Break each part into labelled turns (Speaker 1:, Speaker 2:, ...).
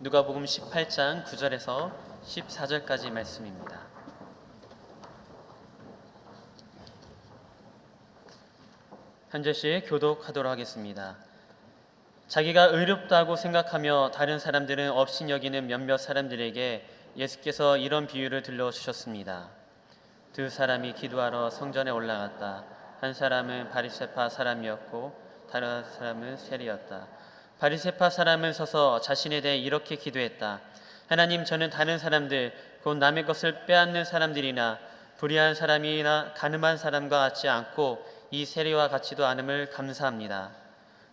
Speaker 1: 누가복음 18장 9절에서 14절까지 말씀입니다. 한 절씩 교독하도록 하겠습니다. 자기가 의롭다고 생각하며 다른 사람들은 업신 여기는 몇몇 사람들에게 예수께서 이런 비유를 들려주셨습니다. 두 사람이 기도하러 성전에 올라갔다. 한 사람은 바리새파 사람이었고 다른 사람은 세리였다. 바리새파 사람은 서서 자신에 대해 이렇게 기도했다. 하나님, 저는 다른 사람들, 곧 남의 것을 빼앗는 사람들이나 불의한 사람이나 가늠한 사람과 같지 않고 이 세리와 같지도 않음을 감사합니다.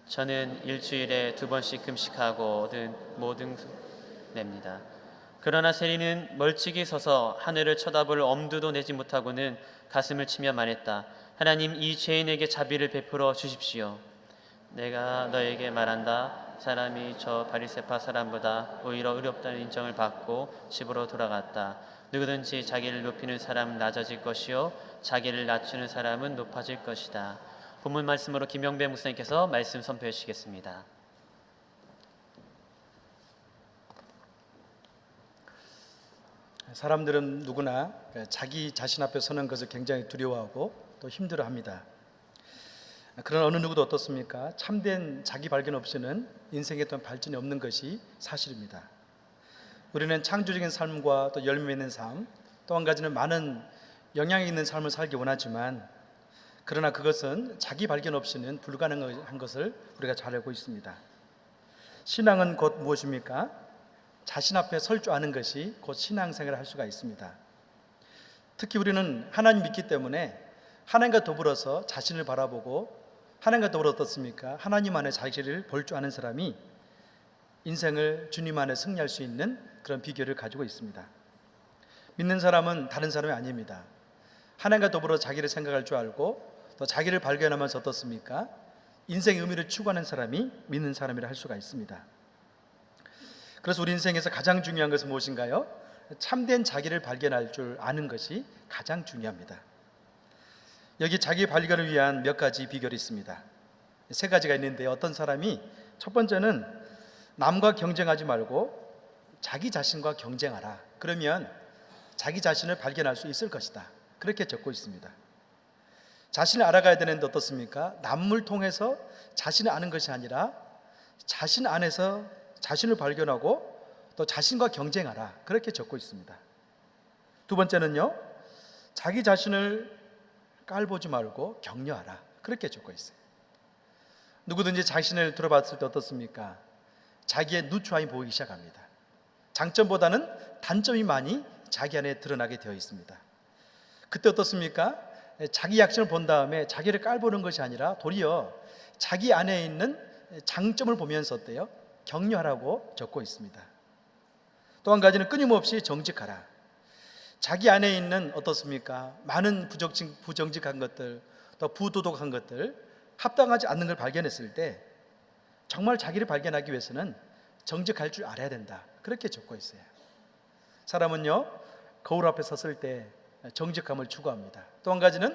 Speaker 1: 저는 일주일에 2번씩 금식하고 얻은 모든 냅니다. 그러나 세리는 멀찍이 서서 하늘을 쳐다볼 엄두도 내지 못하고는 가슴을 치며 말했다. 하나님, 이 죄인에게 자비를 베풀어 주십시오. 내가 너에게 말한다. 사람이 저 바리새파 사람보다 오히려 의롭다는 인정을 받고 집으로 돌아갔다. 누구든지 자기를 높이는 사람은 낮아질 것이요 자기를 낮추는 사람은 높아질 것이다. 본문 말씀으로 김영배 목사님께서 말씀 선포해 주시겠습니다.
Speaker 2: 사람들은 누구나 자기 자신 앞에 서는 것을 굉장히 두려워하고 또 힘들어합니다. 그러나 어느 누구도 어떻습니까? 참된 자기 발견 없이는 인생에 어떤 발전이 없는 것이 사실입니다. 우리는 창조적인 삶과 또 열매 맺는 삶, 또 한 가지는 많은 영향이 있는 삶을 살기 원하지만, 그러나 그것은 자기 발견 없이는 불가능한 것을 우리가 잘 알고 있습니다. 신앙은 곧 무엇입니까? 자신 앞에 설 줄 아는 것이 곧 신앙생활을 할 수가 있습니다. 특히 우리는 하나님 믿기 때문에 하나님과 더불어서 자신을 바라보고, 하나님과 더불어 어떻습니까? 하나님 안에 자기를 볼 줄 아는 사람이 인생을 주님 안에 승리할 수 있는 그런 비결을 가지고 있습니다. 믿는 사람은 다른 사람이 아닙니다. 하나님과 더불어 자기를 생각할 줄 알고 또 자기를 발견하면서 어떻습니까? 인생의 의미를 추구하는 사람이 믿는 사람이라 할 수가 있습니다. 그래서 우리 인생에서 가장 중요한 것은 무엇인가요? 참된 자기를 발견할 줄 아는 것이 가장 중요합니다. 여기 자기 발견을 위한 몇 가지 비결이 있습니다. 3가지가 있는데, 어떤 사람이 첫 번째는 남과 경쟁하지 말고 자기 자신과 경쟁하라. 그러면 자기 자신을 발견할 수 있을 것이다. 그렇게 적고 있습니다. 자신을 알아가야 되는데 어떻습니까? 남을 통해서 자신을 아는 것이 아니라 자신 안에서 자신을 발견하고 또 자신과 경쟁하라. 그렇게 적고 있습니다. 두 번째는요, 자기 자신을 깔보지 말고 격려하라. 그렇게 적고 있어요. 누구든지 자신을 들어봤을 때 어떻습니까? 자기의 누추함이 보이기 시작합니다. 장점보다는 단점이 많이 자기 안에 드러나게 되어 있습니다. 그때 어떻습니까? 자기 약점을 본 다음에 자기를 깔보는 것이 아니라 도리어 자기 안에 있는 장점을 보면서 어때요? 격려하라고 적고 있습니다. 또 한 가지는 끊임없이 정직하라. 자기 안에 있는 어떻습니까? 많은 부정직한 것들, 또 부도덕한 것들, 합당하지 않는 걸 발견했을 때 정말 자기를 발견하기 위해서는 정직할 줄 알아야 된다. 그렇게 적고 있어요. 사람은요, 거울 앞에 섰을 때 정직함을 추구합니다. 또 한 가지는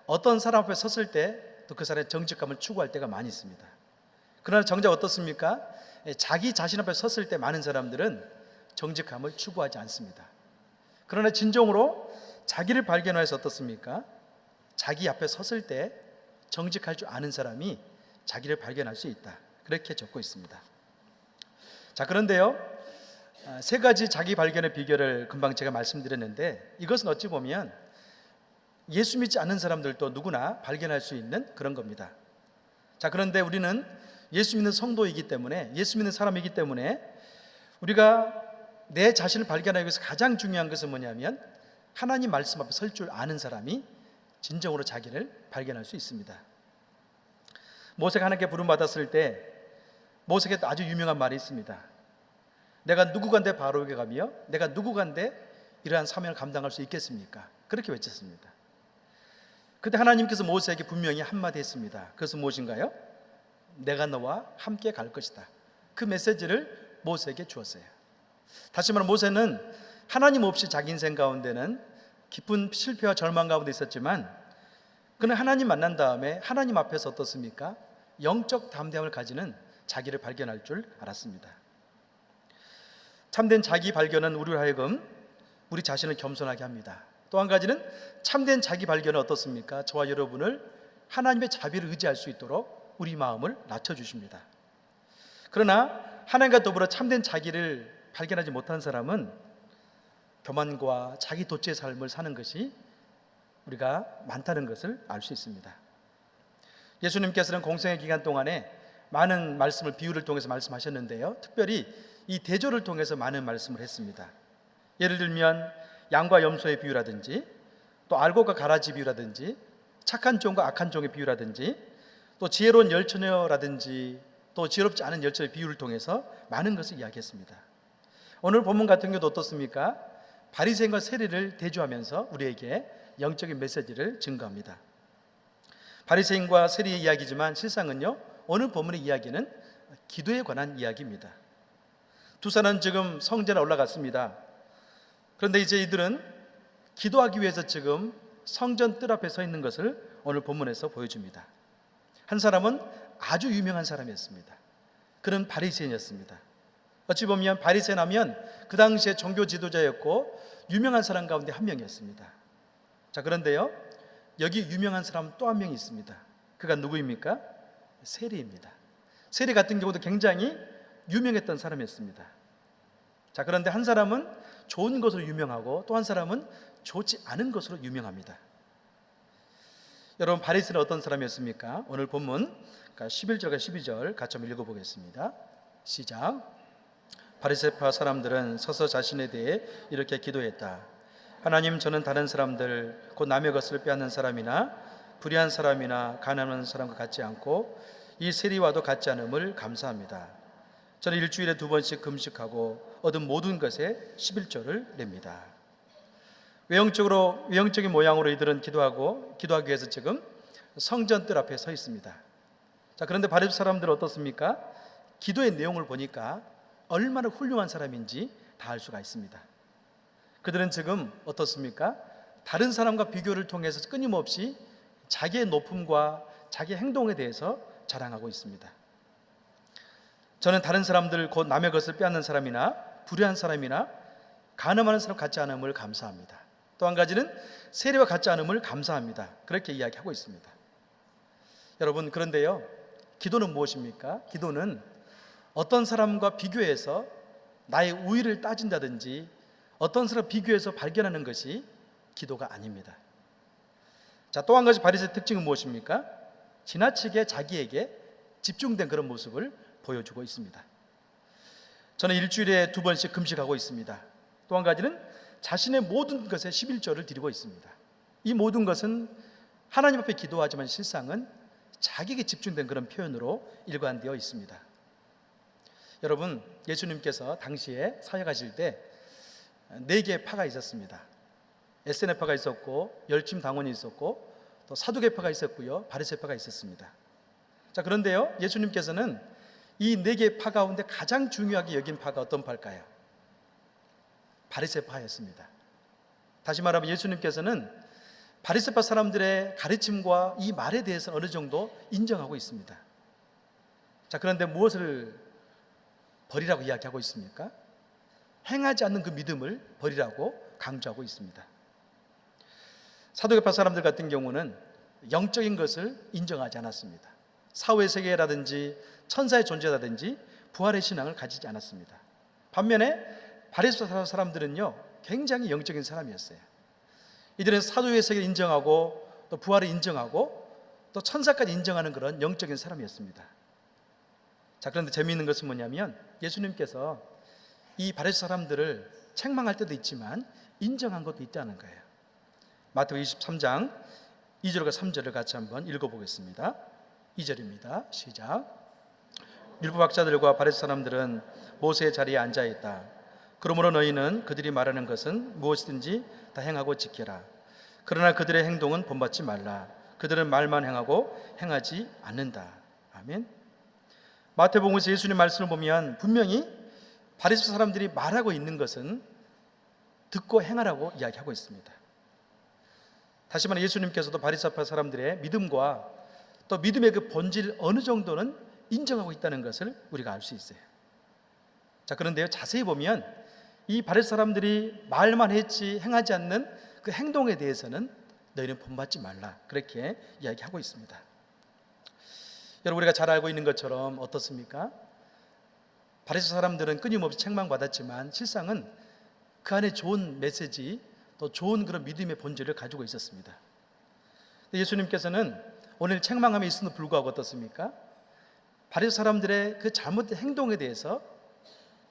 Speaker 2: 어떤 사람 앞에 섰을 때 또 그 사람의 정직함을 추구할 때가 많이 있습니다. 그러나 정작 어떻습니까? 자기 자신 앞에 섰을 때 많은 사람들은 정직함을 추구하지 않습니다. 그러나 진정으로 자기를 발견해서 어떻습니까? 자기 앞에 섰을 때 정직할 줄 아는 사람이 자기를 발견할 수 있다. 그렇게 적고 있습니다. 자, 그런데요, 3가지 자기 발견의 비결을 금방 제가 말씀드렸는데, 이것은 어찌 보면 예수 믿지 않는 사람들도 누구나 발견할 수 있는 그런 겁니다. 자, 그런데 우리는 예수 믿는 성도이기 때문에, 예수 믿는 사람이기 때문에 우리가 내 자신을 발견하기 위해서 가장 중요한 것은 뭐냐면, 하나님 말씀 앞에 설 줄 아는 사람이 진정으로 자기를 발견할 수 있습니다. 모세가 하나님께 부름받았을 때 모세에게 아주 유명한 말이 있습니다. 내가 누구간데 바로에게 가며 내가 누구간데 이러한 사명을 감당할 수 있겠습니까? 그렇게 외쳤습니다. 그때 하나님께서 모세에게 분명히 한마디 했습니다. 그것은 무엇인가요? 내가 너와 함께 갈 것이다. 그 메시지를 모세에게 주었어요. 다시 말하면 모세는 하나님 없이 자기 인생 가운데는 깊은 실패와 절망 가운데 있었지만, 그는 하나님 만난 다음에 하나님 앞에서 어떻습니까? 영적 담대함을 가지는 자기를 발견할 줄 알았습니다. 참된 자기 발견은 우리로 하여금 우리 자신을 겸손하게 합니다. 또 한 가지는 참된 자기 발견은 어떻습니까? 저와 여러분을 하나님의 자비를 의지할 수 있도록 우리 마음을 낮춰주십니다. 그러나 하나님과 더불어 참된 자기를 발견하지 못한 사람은 교만과 자기 독재의 삶을 사는 것이 우리가 많다는 것을 알 수 있습니다. 예수님께서는 공생의 기간 동안에 많은 말씀을 비유를 통해서 말씀하셨는데요, 특별히 이 대조를 통해서 많은 말씀을 했습니다. 예를 들면 양과 염소의 비유라든지, 또 알곡과 가라지 비유라든지, 착한 종과 악한 종의 비유라든지, 또 지혜로운 열처녀라든지, 또 지혜롭지 않은 열처녀의 비유를 통해서 많은 것을 이야기했습니다. 오늘 본문 같은 경우도 어떻습니까? 바리새인과 세리를 대조하면서 우리에게 영적인 메시지를 증거합니다. 바리새인과 세리의 이야기지만 실상은요, 오늘 본문의 이야기는 기도에 관한 이야기입니다. 두 사람은 지금 성전에 올라갔습니다. 그런데 이제 이들은 기도하기 위해서 지금 성전 뜰 앞에 서 있는 것을 오늘 본문에서 보여줍니다. 한 사람은 아주 유명한 사람이었습니다. 그는 바리새인이었습니다. 어찌 보면 바리새인 하면 그 당시에 종교 지도자였고 유명한 사람 가운데 한 명이었습니다. 자, 그런데요, 여기 유명한 사람 또 한 명이 있습니다. 그가 누구입니까? 세리입니다. 세리 같은 경우도 굉장히 유명했던 사람이었습니다. 자, 그런데 한 사람은 좋은 것으로 유명하고 또 한 사람은 좋지 않은 것으로 유명합니다. 여러분, 바리새인은 어떤 사람이었습니까? 오늘 본문 11절과 12절 같이 한번 읽어보겠습니다. 시작. 바리새파 사람들은 서서 자신에 대해 이렇게 기도했다. 하나님, 저는 다른 사람들, 곧 남의 것을 빼앗는 사람이나 불의한 사람이나 가난한 사람과 같지 않고 이 세리와도 같지 않음을 감사합니다. 저는 일주일에 2번씩 금식하고 얻은 모든 것에 11조를 냅니다. 외형적인 모양으로 이들은 기도하기 위해서 지금 성전 뜰 앞에 서 있습니다. 자, 그런데 바리새 사람들은 어떻습니까? 기도의 내용을 보니까 얼마나 훌륭한 사람인지 다 알 수가 있습니다. 그들은 지금 어떻습니까? 다른 사람과 비교를 통해서 끊임없이 자기의 높음과 자기의 행동에 대해서 자랑하고 있습니다. 저는 다른 사람들, 곧 남의 것을 빼앗는 사람이나 불의한 사람이나 간음하는 사람 같지 않음을 감사합니다. 또 한 가지는 세리와 같지 않음을 감사합니다. 그렇게 이야기하고 있습니다. 여러분, 그런데요, 기도는 무엇입니까? 기도는 어떤 사람과 비교해서 나의 우위를 따진다든지 어떤 사람 비교해서 발견하는 것이 기도가 아닙니다. 자, 또 한 가지 바리새의 특징은 무엇입니까? 지나치게 자기에게 집중된 그런 모습을 보여주고 있습니다. 저는 일주일에 2번씩 금식하고 있습니다. 또 한 가지는 자신의 모든 것에 11조를 드리고 있습니다. 이 모든 것은 하나님 앞에 기도하지만 실상은 자기에게 집중된 그런 표현으로 일관되어 있습니다. 여러분, 예수님께서 당시에 사역하실 때 4개의 파가 있었습니다. 에세네파가 있었고 열심당원이 있었고 또 사두개파가 있었고요, 바리새파가 있었습니다. 자, 그런데요, 예수님께서는 이 4개의 파 가운데 가장 중요하게 여긴 파가 어떤 파일까요? 바리새파였습니다. 다시 말하면 예수님께서는 바리새파 사람들의 가르침과 이 말에 대해서 어느 정도 인정하고 있습니다. 자, 그런데 무엇을 버리라고 이야기하고 있습니까? 행하지 않는 그 믿음을 버리라고 강조하고 있습니다. 사두개파 사람들 같은 경우는 영적인 것을 인정하지 않았습니다. 사후의 세계라든지 천사의 존재라든지 부활의 신앙을 가지지 않았습니다. 반면에 바리새파 사람들은요, 굉장히 영적인 사람이었어요. 이들은 사도의 세계를 인정하고 또 부활을 인정하고 또 천사까지 인정하는 그런 영적인 사람이었습니다. 자, 그런데 재미있는 것은 뭐냐면 예수님께서 이 바리새 사람들을 책망할 때도 있지만 인정한 것도 있다는 거예요. 마태복음 23장 2절과 3절을 같이 한번 읽어보겠습니다. 2절입니다. 시작. 율법학자들과 바리새 사람들은 모세의 자리에 앉아있다. 그러므로 너희는 그들이 말하는 것은 무엇이든지 다 행하고 지켜라. 그러나 그들의 행동은 본받지 말라. 그들은 말만 행하고 행하지 않는다. 아멘. 마태복음에서 예수님 말씀을 보면 분명히 바리새 사람들이 말하고 있는 것은 듣고 행하라고 이야기하고 있습니다. 다시 말해 예수님께서도 바리새파 사람들의 믿음과 또 믿음의 그 본질 어느 정도는 인정하고 있다는 것을 우리가 알 수 있어요. 자, 그런데요, 자세히 보면 이 바리새 사람들이 말만 했지 행하지 않는 그 행동에 대해서는 너희는 본받지 말라, 그렇게 이야기하고 있습니다. 여러분, 우리가 잘 알고 있는 것처럼 어떻습니까? 바리새 사람들은 끊임없이 책망받았지만 실상은 그 안에 좋은 메시지, 또 좋은 그런 믿음의 본질을 가지고 있었습니다. 예수님께서는 오늘 책망함에 있음에도 불구하고 어떻습니까? 바리새 사람들의 그 잘못된 행동에 대해서,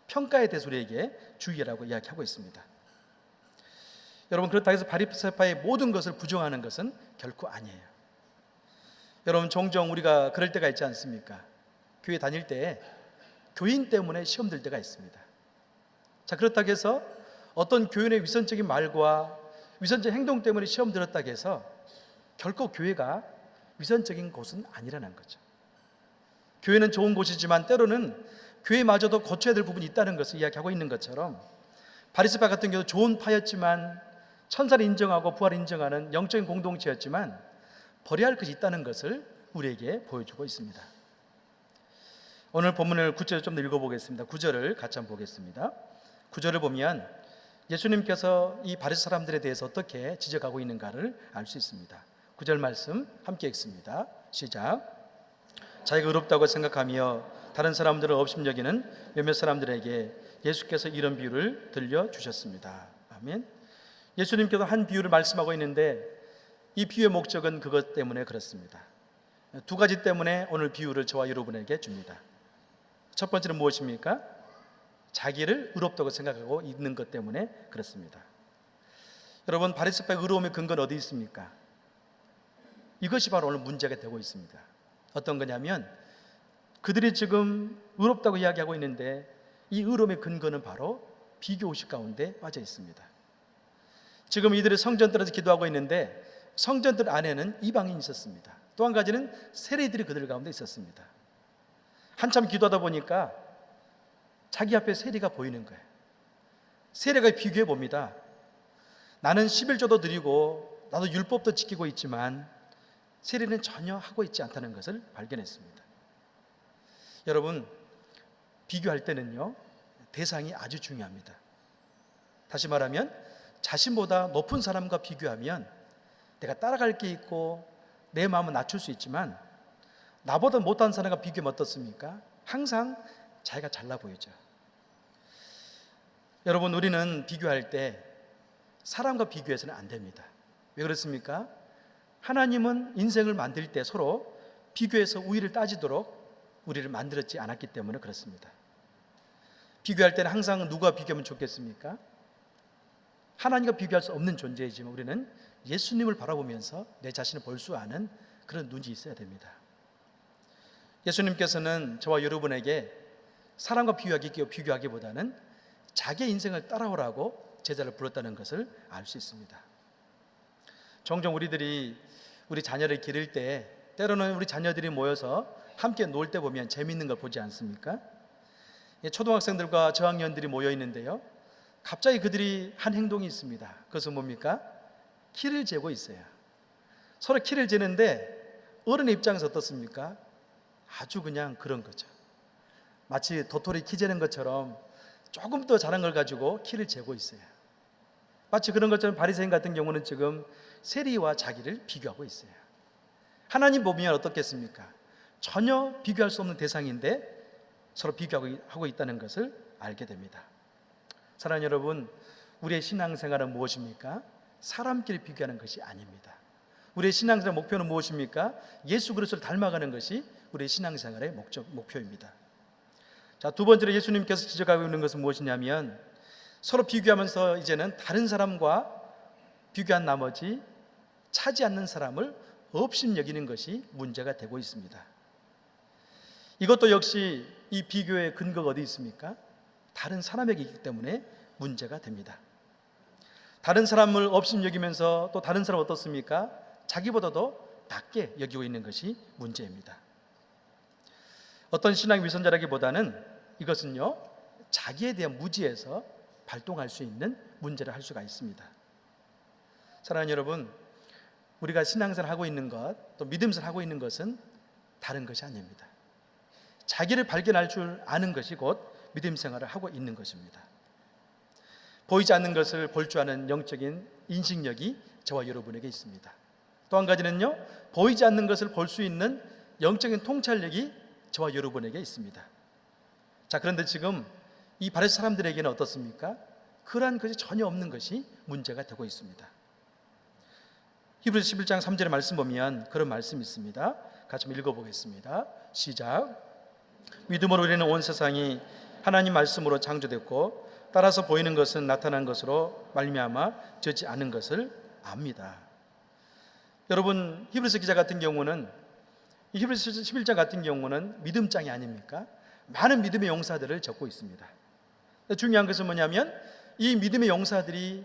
Speaker 2: 평가에 대해서 우리에게 주의하라고 이야기하고 있습니다. 여러분, 그렇다고 해서 바리새파의 모든 것을 부정하는 것은 결코 아니에요. 여러분, 종종 우리가 그럴 때가 있지 않습니까? 교회 다닐 때 교인 때문에 시험 들 때가 있습니다. 자, 그렇다고 해서 어떤 교인의 위선적인 말과 위선적인 행동 때문에 시험 들었다고 해서 결코 교회가 위선적인 곳은 아니라는 거죠. 교회는 좋은 곳이지만 때로는 교회마저도 고쳐야 될 부분이 있다는 것을 이야기하고 있는 것처럼, 바리새파 같은 경우 좋은 파였지만, 천사를 인정하고 부활을 인정하는 영적인 공동체였지만 버려야 할 것이 있다는 것을 우리에게 보여주고 있습니다. 오늘 본문을 9절을 좀 더 읽어보겠습니다. 9절을 같이 한번 보겠습니다. 9절을 보면 예수님께서 이 바리새 사람들에 대해서 어떻게 지적하고 있는가를 알 수 있습니다. 9절 말씀 함께 읽습니다. 시작. 자기가 의롭다고 생각하며 다른 사람들을 업신여기는 몇몇 사람들에게 예수께서 이런 비유를 들려주셨습니다. 아멘. 예수님께서 한 비유를 말씀하고 있는데 이 비유의 목적은 그것 때문에 그렇습니다. 두 가지 때문에 오늘 비유를 저와 여러분에게 줍니다. 첫 번째는 무엇입니까? 자기를 의롭다고 생각하고 있는 것 때문에 그렇습니다. 여러분, 바리새파의 의로움의 근거는 어디 있습니까? 이것이 바로 오늘 문제가 되고 있습니다. 어떤 거냐면, 그들이 지금 의롭다고 이야기하고 있는데 이 의로움의 근거는 바로 비교의식 가운데 빠져 있습니다. 지금 이들이 성전들에서 기도하고 있는데 성전들 안에는 이방인이 있었습니다. 또 한 가지는 세리들이 그들 가운데 있었습니다. 한참 기도하다 보니까 자기 앞에 세리가 보이는 거예요. 세리가 비교해 봅니다. 나는 11조도 드리고 나도 율법도 지키고 있지만 세리는 전혀 하고 있지 않다는 것을 발견했습니다. 여러분, 비교할 때는요, 대상이 아주 중요합니다. 다시 말하면 자신보다 높은 사람과 비교하면 내가 따라갈 게 있고 내 마음은 낮출 수 있지만, 나보다 못한 사람과 비교하면 어떻습니까? 항상 자기가 잘나 보이죠. 여러분, 우리는 비교할 때 사람과 비교해서는 안 됩니다. 왜 그렇습니까? 하나님은 인생을 만들 때 서로 비교해서 우위를 따지도록 우리를 만들었지 않았기 때문에 그렇습니다. 비교할 때는 항상 누가 비교하면 좋겠습니까? 하나님과 비교할 수 없는 존재이지만 우리는 예수님을 바라보면서 내 자신을 볼 수 아는 그런 눈이 있어야 됩니다. 예수님께서는 저와 여러분에게 사람과 비교하기보다는 자기의 인생을 따라오라고 제자를 불렀다는 것을 알 수 있습니다. 종종 우리들이 우리 자녀를 기를 때, 때로는 우리 자녀들이 모여서 함께 놀 때 보면 재미있는 걸 보지 않습니까? 초등학생들과 저학년들이 모여 있는데요, 갑자기 그들이 한 행동이 있습니다. 그것은 뭡니까? 키를 재고 있어요. 서로 키를 재는데 어른의 입장에서 어떻습니까? 아주 그냥 그런 거죠. 마치 도토리 키 재는 것처럼 조금 더 잘한 걸 가지고 키를 재고 있어요. 마치 그런 것처럼 바리새인 같은 경우는 지금 세리와 자기를 비교하고 있어요. 하나님 보면 어떻겠습니까? 전혀 비교할 수 없는 대상인데 서로 비교하고 있다는 것을 알게 됩니다. 사랑하는 여러분, 우리의 신앙생활은 무엇입니까? 사람끼리 비교하는 것이 아닙니다. 우리의 신앙생활 목표는 무엇입니까? 예수 그리스도를 닮아가는 것이 우리의 신앙생활의 목표입니다. 자, 두 번째로 예수님께서 지적하고 있는 것은 무엇이냐면, 서로 비교하면서 이제는 다른 사람과 비교한 나머지 차지 않는 사람을 업신여기는 것이 문제가 되고 있습니다. 이것도 역시 이 비교의 근거가 어디 있습니까? 다른 사람에게 있기 때문에 문제가 됩니다. 다른 사람을 업신여기면서 또 다른 사람 어떻습니까? 자기보다도 낮게 여기고 있는 것이 문제입니다. 어떤 신앙 위선자라기보다는 이것은요, 자기에 대한 무지에서 발동할 수 있는 문제를 할 수가 있습니다. 사랑하는 여러분, 우리가 신앙생활을 하고 있는 것, 또 믿음생활을 하고 있는 것은 다른 것이 아닙니다. 자기를 발견할 줄 아는 것이 곧 믿음생활을 하고 있는 것입니다. 보이지 않는 것을 볼 줄 아는 영적인 인식력이 저와 여러분에게 있습니다. 또 한 가지는요, 보이지 않는 것을 볼 수 있는 영적인 통찰력이 저와 여러분에게 있습니다. 자, 그런데 지금 이 바리새 사람들에게는 어떻습니까? 그러한 것이 전혀 없는 것이 문제가 되고 있습니다. 히브리서 11장 3절의 말씀 보면 그런 말씀이 있습니다. 같이 한번 읽어보겠습니다. 시작. 믿음으로 우리는 온 세상이 하나님 말씀으로 창조됐고 따라서 보이는 것은 나타난 것으로 말미암아 되지 않은 것을 압니다. 여러분, 히브리서 기자 같은 경우는, 이 히브리서 11장 같은 경우는 믿음장이 아닙니까? 많은 믿음의 용사들을 적고 있습니다. 중요한 것은 뭐냐면 이 믿음의 용사들이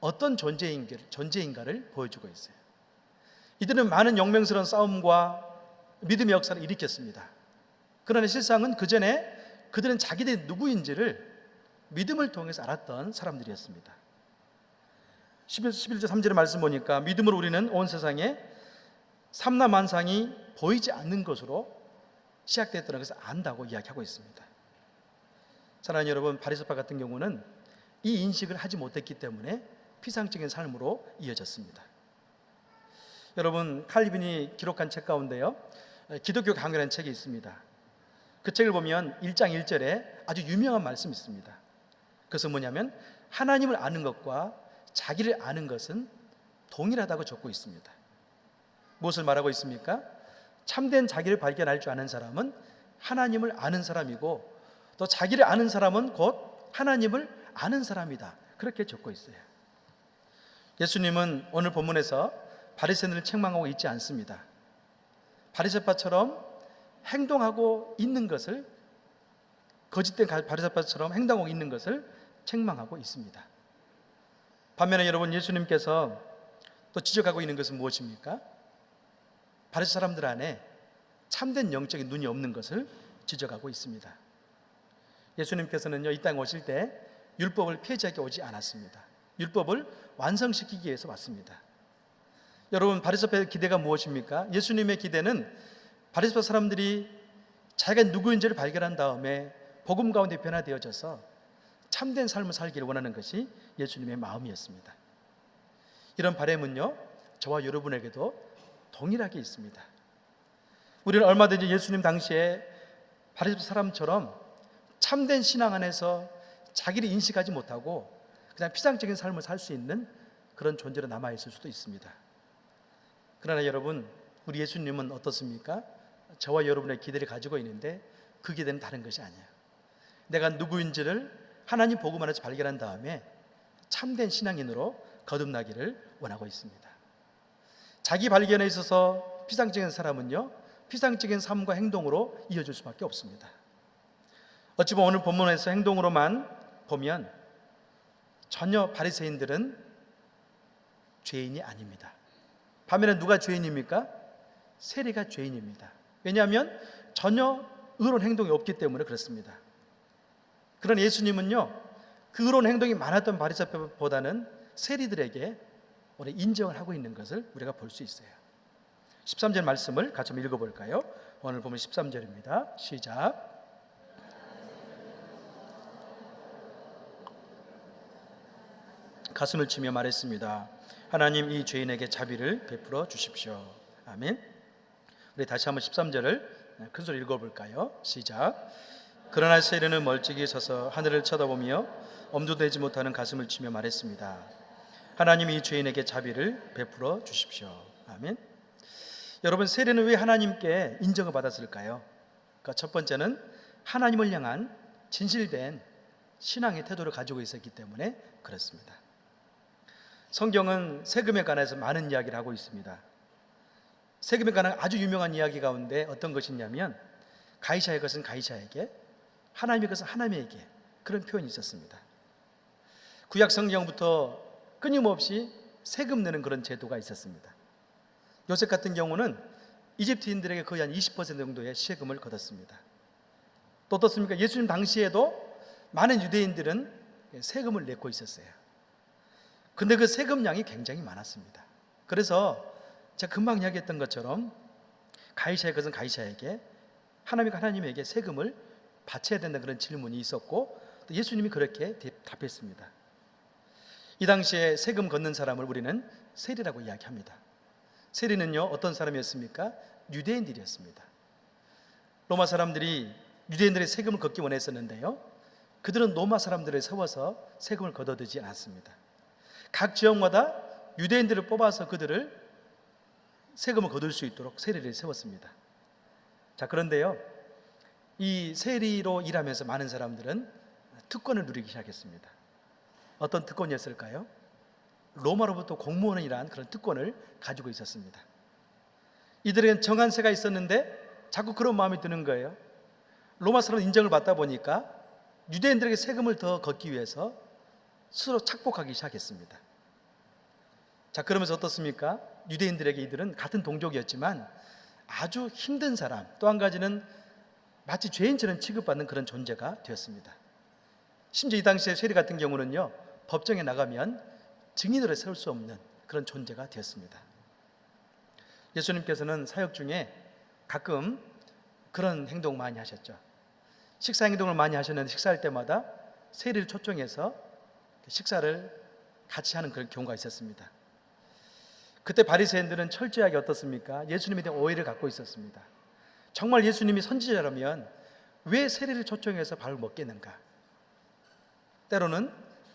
Speaker 2: 어떤 존재인가를 보여주고 있어요. 이들은 많은 영맹스러운 싸움과 믿음의 역사를 일으켰습니다. 그러나 실상은 그 전에 그들은 자기들이 누구인지를 믿음을 통해서 알았던 사람들이었습니다. 11절 3절의 말씀 보니까 믿음으로 우리는 온 세상에 삼라만상이 보이지 않는 것으로 시작됐다는 것을 안다고 이야기하고 있습니다. 사랑하는 여러분, 바리새파 같은 경우는 이 인식을 하지 못했기 때문에 피상적인 삶으로 이어졌습니다. 여러분, 칼빈이 기록한 책 가운데요, 기독교 강요라는 책이 있습니다. 그 책을 보면 1장 1절에 아주 유명한 말씀이 있습니다. 그것은 뭐냐면 하나님을 아는 것과 자기를 아는 것은 동일하다고 적고 있습니다. 무엇을 말하고 있습니까? 참된 자기를 발견할 줄 아는 사람은 하나님을 아는 사람이고 또 자기를 아는 사람은 곧 하나님을 아는 사람이다. 그렇게 적고 있어요. 예수님은 오늘 본문에서 바리새인들을 책망하고 있지 않습니다. 바리새파처럼 행동하고 있는 것을, 거짓된 바리새파처럼 행동하고 있는 것을 책망하고 있습니다. 반면에 여러분, 예수님께서 또 지적하고 있는 것은 무엇입니까? 바리새 사람들 안에 참된 영적인 눈이 없는 것을 지적하고 있습니다. 예수님께서는요, 이 땅에 오실 때 율법을 폐지하게 오지 않았습니다. 율법을 완성시키기 위해서 왔습니다. 여러분, 바리새파의 기대가 무엇입니까? 예수님의 기대는 바리새파 사람들이 자기가 누구인지를 발견한 다음에 복음 가운데 변화되어져서 참된 삶을 살기를 원하는 것이 예수님의 마음이었습니다. 이런 바람은요, 저와 여러분에게도 동일하게 있습니다. 우리는 얼마든지 예수님 당시에 바리새파 사람처럼 참된 신앙 안에서 자기를 인식하지 못하고 그냥 피상적인 삶을 살 수 있는 그런 존재로 남아있을 수도 있습니다. 그러나 여러분, 우리 예수님은 어떻습니까? 저와 여러분의 기대를 가지고 있는데 그 기대는 다른 것이 아니에요. 내가 누구인지를 하나님 복음 안에서 발견한 다음에 참된 신앙인으로 거듭나기를 원하고 있습니다. 자기 발견에 있어서 피상적인 사람은요, 피상적인 삶과 행동으로 이어질 수밖에 없습니다. 어찌 보면 오늘 본문에서 행동으로만 보면 전혀 바리새인들은 죄인이 아닙니다. 반면에 누가 죄인입니까? 세리가 죄인입니다. 왜냐하면 전혀 의로운 행동이 없기 때문에 그렇습니다. 그러나 예수님은요, 그 의로운 행동이 많았던 바리새파보다는 세리들에게 오늘 인정을 하고 있는 것을 우리가 볼 수 있어요. 13절 말씀을 같이 한번 읽어볼까요? 오늘 보면 13절입니다. 시작. 가슴을 치며 말했습니다. 하나님, 이 죄인에게 자비를 베풀어 주십시오. 아멘. 우리 다시 한번 13절을 큰 소리 읽어볼까요? 시작. 그러나 세리는 멀찍이 서서 하늘을 쳐다보며 엄두도 내지 못하는 가슴을 치며 말했습니다. 하나님, 이 죄인에게 자비를 베풀어 주십시오. 아멘. 여러분, 세리는 왜 하나님께 인정을 받았을까요? 그러니까 첫 번째는 하나님을 향한 진실된 신앙의 태도를 가지고 있었기 때문에 그렇습니다. 성경은 세금에 관해서 많은 이야기를 하고 있습니다. 세금에 관한 아주 유명한 이야기 가운데 어떤 것이냐면 가이사의 것은 가이사에게, 하나님의 것은 하나님에게, 그런 표현이 있었습니다. 구약 성경부터 끊임없이 세금 내는 그런 제도가 있었습니다. 요셉 같은 경우는 이집트인들에게 거의 한 20% 정도의 세금을 걷었습니다. 또 어떻습니까? 예수님 당시에도 많은 유대인들은 세금을 내고 있었어요. 근데 그 세금량이 굉장히 많았습니다. 그래서 제가 금방 이야기했던 것처럼 가이사의 것은 가이사에게, 하나님에게 세금을 바쳐야 된다는 그런 질문이 있었고 또 예수님이 그렇게 답했습니다. 이 당시에 세금 걷는 사람을 우리는 세리라고 이야기합니다. 세리는요, 어떤 사람이었습니까? 유대인들이었습니다. 로마 사람들이 유대인들의 세금을 걷기 원했었는데요, 그들은 로마 사람들을 세워서 세금을 걷어들지 않았습니다. 각 지역마다 유대인들을 뽑아서 그들을 세금을 거둘 수 있도록 세리를 세웠습니다. 자, 그런데요, 이 세리로 일하면서 많은 사람들은 특권을 누리기 시작했습니다. 어떤 특권이었을까요? 로마로부터 공무원이라는 그런 특권을 가지고 있었습니다. 이들에겐 정한세가 있었는데 자꾸 그런 마음이 드는 거예요. 로마 사람 인정을 받다 보니까 유대인들에게 세금을 더 걷기 위해서 스스로 착복하기 시작했습니다. 자, 그러면서 어떻습니까? 유대인들에게 이들은 같은 동족이었지만 아주 힘든 사람, 또 한 가지는 마치 죄인처럼 취급받는 그런 존재가 되었습니다. 심지어 이 당시에 세리 같은 경우는요, 법정에 나가면 증인으로 세울 수 없는 그런 존재가 되었습니다. 예수님께서는 사역 중에 가끔 그런 행동 많이 하셨죠. 식사 행동을 많이 하셨는데 식사할 때마다 세리를 초청해서 식사를 같이 하는 그런 경우가 있었습니다. 그때 바리새인들은 철저하게 어떻습니까? 예수님에 대한 오해를 갖고 있었습니다. 정말 예수님이 선지자라면 왜 세리를 초청해서 밥을 먹겠는가? 때로는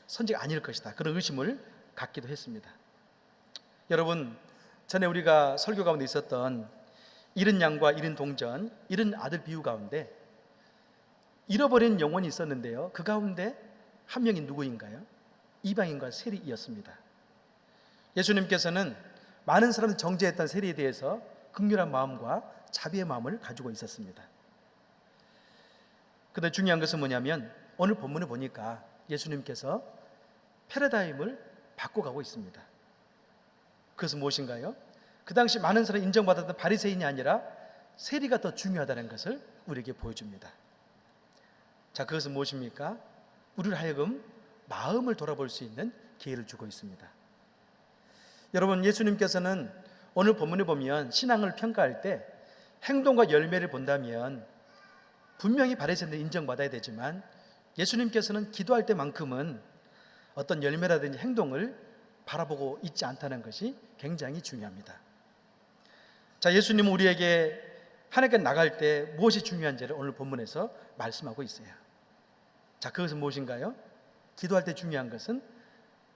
Speaker 2: 선지가 아닐 것이다, 그런 의심을 갖기도 했습니다. 여러분, 전에 우리가 설교 가운데 있었던 잃은 양과 잃은 동전, 잃은 아들 비유 가운데 잃어버린 영혼이 있었는데요, 그 가운데 한 명이 누구인가요? 이방인과 세리이었습니다. 예수님께서는 많은 사람들 정죄했던 세리에 대해서 긍휼한 마음과 자비의 마음을 가지고 있었습니다. 그런데 중요한 것은 뭐냐면 오늘 본문을 보니까 예수님께서 패러다임을 바꿔가고 있습니다. 그것은 무엇인가요? 그 당시 많은 사람이 인정받았던 바리새인이 아니라 세리가 더 중요하다는 것을 우리에게 보여줍니다. 자, 그것은 무엇입니까? 우리를 하여금 마음을 돌아볼 수 있는 기회를 주고 있습니다. 여러분, 예수님께서는 오늘 본문에 보면 신앙을 평가할 때 행동과 열매를 본다면 분명히 바리새인들이 인정받아야 되지만 예수님께서는 기도할 때만큼은 어떤 열매라든지 행동을 바라보고 있지 않다는 것이 굉장히 중요합니다. 자, 예수님은 우리에게 하나님께 나갈 때 무엇이 중요한지를 오늘 본문에서 말씀하고 있어요. 자, 그것은 무엇인가요? 기도할 때 중요한 것은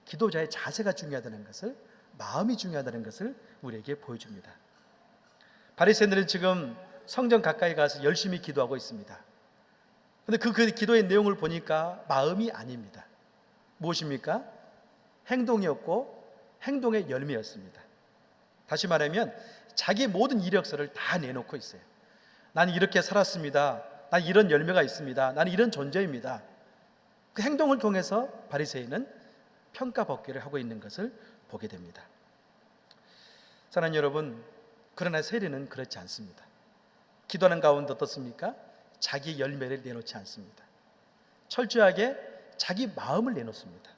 Speaker 2: 기도자의 자세가 중요하다는 것을, 마음이 중요하다는 것을 우리에게 보여줍니다. 바리새인들은 지금 성전 가까이 가서 열심히 기도하고 있습니다. 그런데 그 기도의 내용을 보니까 마음이 아닙니다. 무엇입니까? 행동이었고 행동의 열매였습니다. 다시 말하면 자기의 모든 이력서를 다 내놓고 있어요. 나는 이렇게 살았습니다. 나는 이런 열매가 있습니다. 나는 이런 존재입니다. 그 행동을 통해서 바리새인은 평가받기를 하고 있는 것을 보게 됩니다. 사랑하는 여러분, 그러나 세리는 그렇지 않습니다. 기도하는 가운데 어떻습니까? 자기 열매를 내놓지 않습니다. 철저하게 자기 마음을 내놓습니다.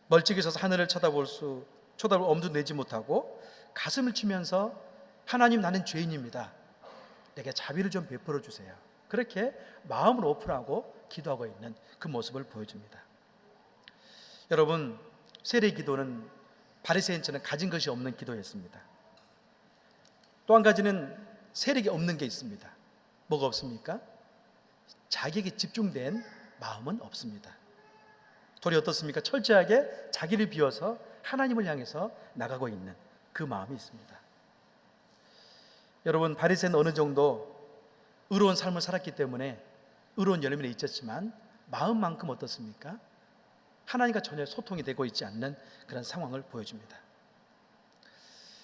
Speaker 2: 멀찍이 서서 하늘을 쳐다볼 엄두 내지 못하고 가슴을 치면서 하나님, 나는 죄인입니다. 내게 자비를 좀 베풀어 주세요. 그렇게 마음을 오픈하고 기도하고 있는 그 모습을 보여줍니다. 여러분, 세례 기도는 바리새인처럼 가진 것이 없는 기도였습니다. 또 한 가지는 세력이 없는 게 있습니다. 뭐가 없습니까? 자기에게 집중된 마음은 없습니다. 도리 어떻습니까? 철저하게 자기를 비워서 하나님을 향해서 나가고 있는 그 마음이 있습니다. 여러분, 바리새인은 어느 정도 의로운 삶을 살았기 때문에 의로운 열매는 있었지만 마음만큼 어떻습니까? 하나님과 전혀 소통이 되고 있지 않는 그런 상황을 보여줍니다.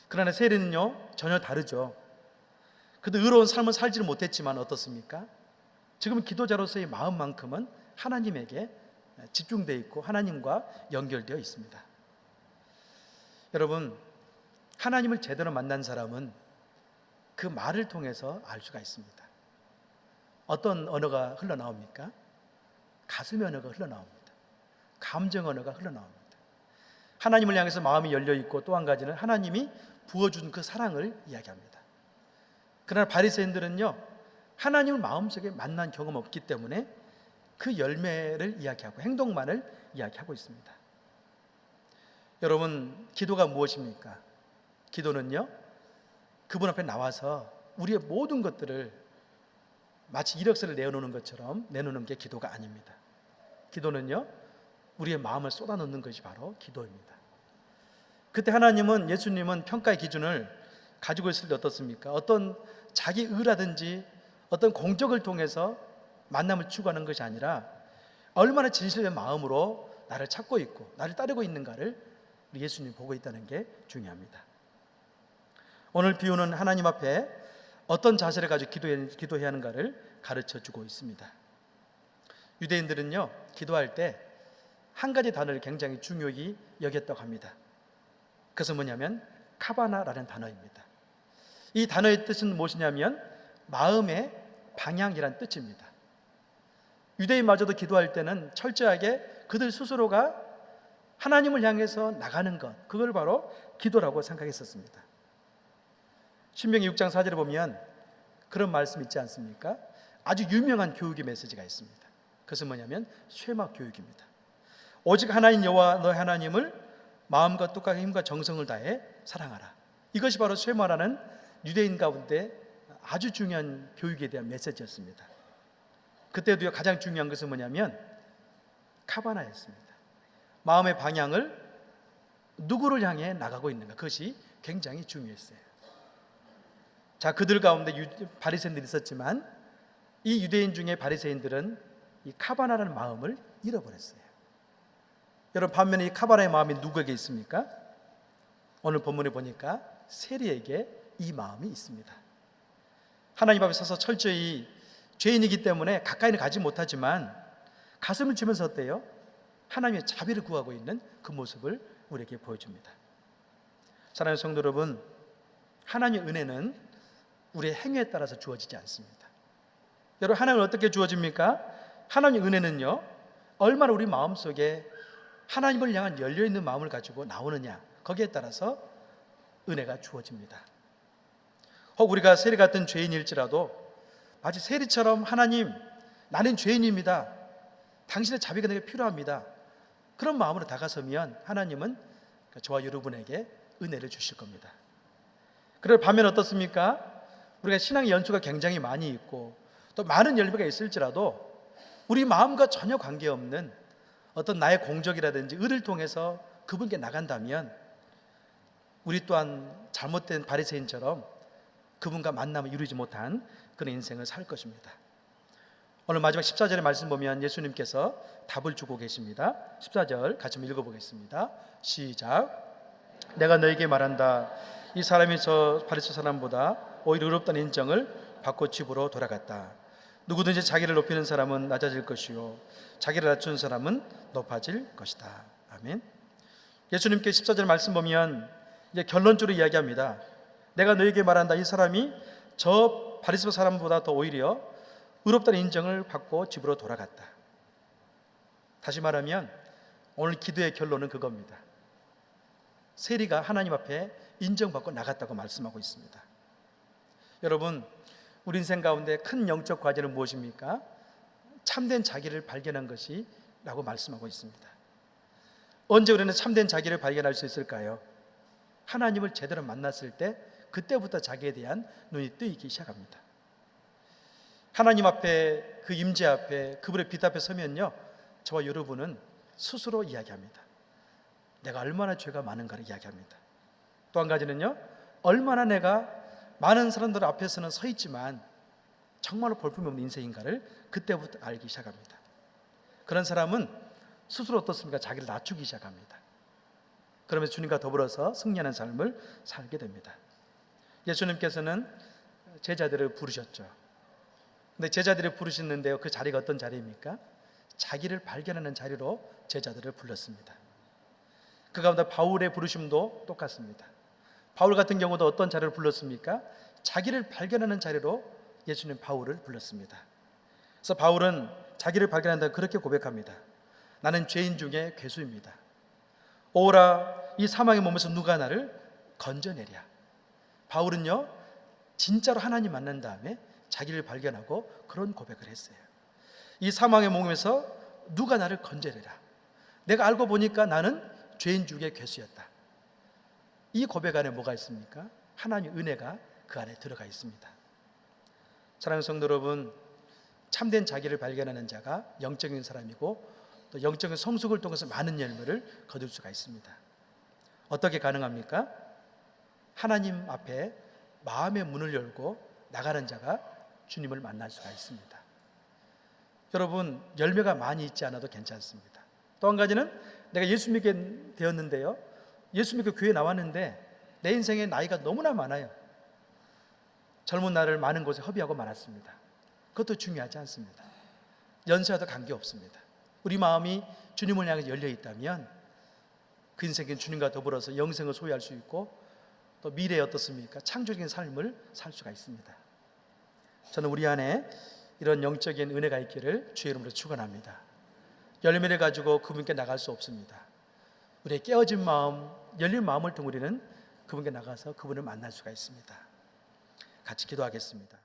Speaker 2: 그러나 세리는요, 전혀 다르죠. 그도 의로운 삶을 살지를 못했지만 어떻습니까? 지금 기도자로서의 마음만큼은 하나님에게 집중되어 있고 하나님과 연결되어 있습니다. 여러분, 하나님을 제대로 만난 사람은 그 말을 통해서 알 수가 있습니다. 어떤 언어가 흘러나옵니까? 가슴의 언어가 흘러나옵니다. 감정 언어가 흘러나옵니다. 하나님을 향해서 마음이 열려있고 또 한 가지는 하나님이 부어준 그 사랑을 이야기합니다. 그러나 바리새인들은요, 하나님을 마음속에 만난 경험 없기 때문에 그 열매를 이야기하고 행동만을 이야기하고 있습니다. 여러분, 기도가 무엇입니까? 기도는요, 그분 앞에 나와서 우리의 모든 것들을 마치 이력서를 내어놓는 것처럼 내놓는 게 기도가 아닙니다. 기도는요, 우리의 마음을 쏟아놓는 것이 바로 기도입니다. 그때 하나님은, 예수님은 평가의 기준을 가지고 있을 때 어떻습니까? 어떤 자기 의라든지 어떤 공적을 통해서 만남을 추구하는 것이 아니라 얼마나 진실된 마음으로 나를 찾고 있고 나를 따르고 있는가를 우리 예수님이 보고 있다는 게 중요합니다. 오늘 비유는 하나님 앞에 어떤 자세를 가지고 기도해야 하는가를 가르쳐주고 있습니다. 유대인들은요, 기도할 때 한 가지 단어를 굉장히 중요히 여겼다고 합니다. 그것은 뭐냐면 카바나라는 단어입니다. 이 단어의 뜻은 무엇이냐면 마음의 방향이란 뜻입니다. 유대인마저도 기도할 때는 철저하게 그들 스스로가 하나님을 향해서 나가는 것, 그걸 바로 기도라고 생각했었습니다. 신명기 6장 4절에 보면 그런 말씀 있지 않습니까? 아주 유명한 교육의 메시지가 있습니다. 그것은 뭐냐면 쇠막 교육입니다. 오직 하나님 여호와 너의 하나님을 마음과 뜻과 힘과 정성을 다해 사랑하라. 이것이 바로 쇠마라는 유대인 가운데 아주 중요한 교육에 대한 메시지였습니다. 그때도 가장 중요한 것은 뭐냐면 카바나였습니다. 마음의 방향을 누구를 향해 나가고 있는가, 그것이 굉장히 중요했어요. 자, 그들 가운데 바리새인들이 있었지만 이 유대인 중에 바리새인들은 이 카바나라는 마음을 잃어버렸어요. 여러분, 반면에 이 카바나의 마음이 누구에게 있습니까? 오늘 본문에 보니까 세리에게 이 마음이 있습니다. 하나님 앞에 서서 철저히 죄인이기 때문에 가까이는 가지 못하지만 가슴을 치면서 어때요? 하나님의 자비를 구하고 있는 그 모습을 우리에게 보여줍니다. 사랑하는 성도 여러분, 하나님의 은혜는 우리의 행위에 따라서 주어지지 않습니다. 여러분, 하나님은 어떻게 주어집니까? 하나님의 은혜는요, 얼마나 우리 마음속에 하나님을 향한 열려있는 마음을 가지고 나오느냐, 거기에 따라서 은혜가 주어집니다. 혹 우리가 세리 같은 죄인일지라도 마치 세리처럼 하나님, 나는 죄인입니다, 당신의 자비가 내게 필요합니다, 그런 마음으로 다가서면 하나님은 저와 여러분에게 은혜를 주실 겁니다. 그럴 반면 어떻습니까? 우리가 신앙의 연수가 굉장히 많이 있고 또 많은 열매가 있을지라도 우리 마음과 전혀 관계없는 어떤 나의 공적이라든지 의를 통해서 그분께 나간다면 우리 또한 잘못된 바리새인처럼 그분과 만남을 이루지 못한 그런 인생을 살 것입니다. 오늘 마지막 14절의 말씀 보면 예수님께서 답을 주고 계십니다. 14절 같이 한번 읽어보겠습니다. 시작. 내가 너에게 말한다, 이 사람이 저 바리새 사람보다 오히려 의롭다는 인정을 받고 집으로 돌아갔다. 누구든지 자기를 높이는 사람은 낮아질 것이요 자기를 낮추는 사람은 높아질 것이다. 아멘. 예수님께 14절 말씀 보면 이제 결론적으로 이야기합니다. 내가 너에게 말한다, 이 사람이 저 바리새 사람보다 더 오히려 의롭다는 인정을 받고 집으로 돌아갔다. 다시 말하면 오늘 기도의 결론은 그겁니다. 세리가 하나님 앞에 인정받고 나갔다고 말씀하고 있습니다. 여러분, 우리 인생 가운데 큰 영적 과제는 무엇입니까? 참된 자기를 발견한 것이 라고 말씀하고 있습니다. 언제 우리는 참된 자기를 발견할 수 있을까요? 하나님을 제대로 만났을 때 그때부터 자기에 대한 눈이 뜨이기 시작합니다. 하나님 앞에, 그 임재 앞에, 그분의 빛 앞에 서면요, 저와 여러분은 스스로 이야기합니다. 내가 얼마나 죄가 많은가를 이야기합니다. 또 한 가지는요, 얼마나 내가 많은 사람들 앞에서는 서 있지만 정말로 볼품이 없는 인생인가를 그때부터 알기 시작합니다. 그런 사람은 스스로 어떻습니까? 자기를 낮추기 시작합니다. 그러면서 주님과 더불어서 승리하는 삶을 살게 됩니다. 예수님께서는 제자들을 부르셨죠. 근데 제자들을 부르셨는데요, 그 자리가 어떤 자리입니까? 자기를 발견하는 자리로 제자들을 불렀습니다. 그 가운데 바울의 부르심도 똑같습니다. 바울 같은 경우도 어떤 자리를 불렀습니까? 자기를 발견하는 자리로 예수님 바울을 불렀습니다. 그래서 바울은 자기를 발견한다 그렇게 고백합니다. 나는 죄인 중에 괴수입니다. 오라, 이 사망의 몸에서 누가 나를 건져내랴. 바울은요, 진짜로 하나님 만난 다음에 자기를 발견하고 그런 고백을 했어요. 이 사망의 몸에서 누가 나를 건져내라. 내가 알고 보니까 나는 죄인 중에 괴수였다. 이 고백 안에 뭐가 있습니까? 하나님의 은혜가 그 안에 들어가 있습니다. 사랑하는 성도 여러분, 참된 자기를 발견하는 자가 영적인 사람이고 또 영적인 성숙을 통해서 많은 열매를 거둘 수가 있습니다. 어떻게 가능합니까? 하나님 앞에 마음의 문을 열고 나가는 자가 주님을 만날 수가 있습니다. 여러분, 열매가 많이 있지 않아도 괜찮습니다. 또 한 가지는 내가 예수 믿게 되었는데요, 예수 믿고 교회에 나왔는데 내 인생에 나이가 너무나 많아요. 젊은 날을 많은 곳에 허비하고 말았습니다. 그것도 중요하지 않습니다. 연세와도 관계없습니다. 우리 마음이 주님을 향해 열려 있다면 그 인생은 주님과 더불어서 영생을 소유할 수 있고 또 미래에 어떻습니까? 창조적인 삶을 살 수가 있습니다. 저는 우리 안에 이런 영적인 은혜가 있기를 주의 이름으로 축원합니다. 열매를 가지고 그분께 나갈 수 없습니다. 우리의 깨어진 마음, 열린 마음을 통해 우리는 그분께 나가서 그분을 만날 수가 있습니다. 같이 기도하겠습니다.